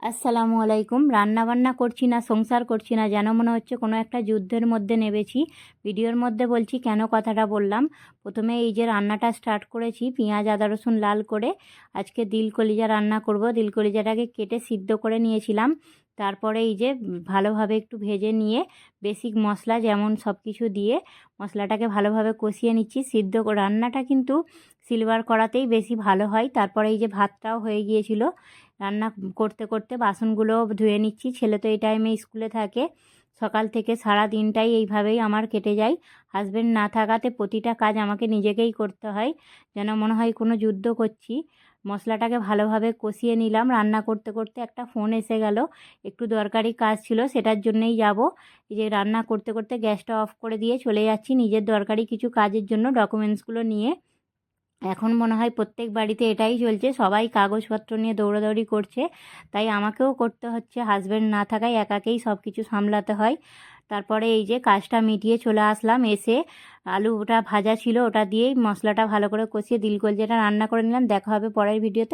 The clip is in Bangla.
আসসালামু আলাইকুম। রান্না বান্না করছি না, সংসার করছি না, যেন মনে হচ্ছে কোনো একটা যুদ্ধের মধ্যে নেমেছি। ভিডিওর মধ্যে বলছি কেন কথাটা বললাম। প্রথমে এই যে রান্নাটা স্টার্ট করেছি, পেঁয়াজ আদা রসুন লাল করে আজকে দিল কলিজা রান্না করব। দিল কলিজাটাকে কেটে সিদ্ধ করে নিয়েছিলাম। তারপরে এই যে ভালোভাবে একটু ভেজে নিয়ে বেসিক মশলা যেমন সব কিছু দিয়ে মশলাটাকে ভালোভাবে কষিয়ে নিচ্ছি। রান্নাটা কিন্তু সিলভার কড়াতেই বেশি ভালো হয়। তারপরে এই যে ভাতটাও হয়ে গিয়েছিল। রান্না করতে করতে বাসনগুলো ধুয়ে নিচ্ছি। ছেলে তো এই টাইমে স্কুলে থাকে। সকাল থেকে সারা দিনটাই এইভাবেই আমার কেটে যায়। হাজবেন্ড না থাকাতে প্রতিটা কাজ আমাকে নিজেকেই করতে হয়, যেন মনে হয় কোনো যুদ্ধ করছি। মশলাটাকে ভালোভাবে কষিয়ে নিলাম। রান্না করতে করতে একটা ফোন এসে গেল, একটু দরকারি কাজ ছিল, সেটার জন্যেই যাব। এই যে রান্না করতে করতে গ্যাসটা অফ করে দিয়ে চলে যাচ্ছি নিজের দরকারি কিছু কাজের জন্য, ডকুমেন্টসগুলো নিয়ে। এখন মনে হয় প্রত্যেক বাড়িতে এটাই চলছে, সবাই কাগজপত্র নিয়ে দৌড়াদৌড়ি করছে, তাই আমাকেও করতে হচ্ছে। হাজব্যান্ড না থাকায় একাকেই সব কিছু সামলাতে হয়। তারপরে এই যে কাজটা মিটিয়ে চলে আসলাম। এসে আলুটা ভাজা ছিল, ওটা দিয়েই মশলাটা ভালো করে কষিয়ে দিল কলজিটা রান্না করে নিলাম। দেখা হবে পরের ভিডিওতে।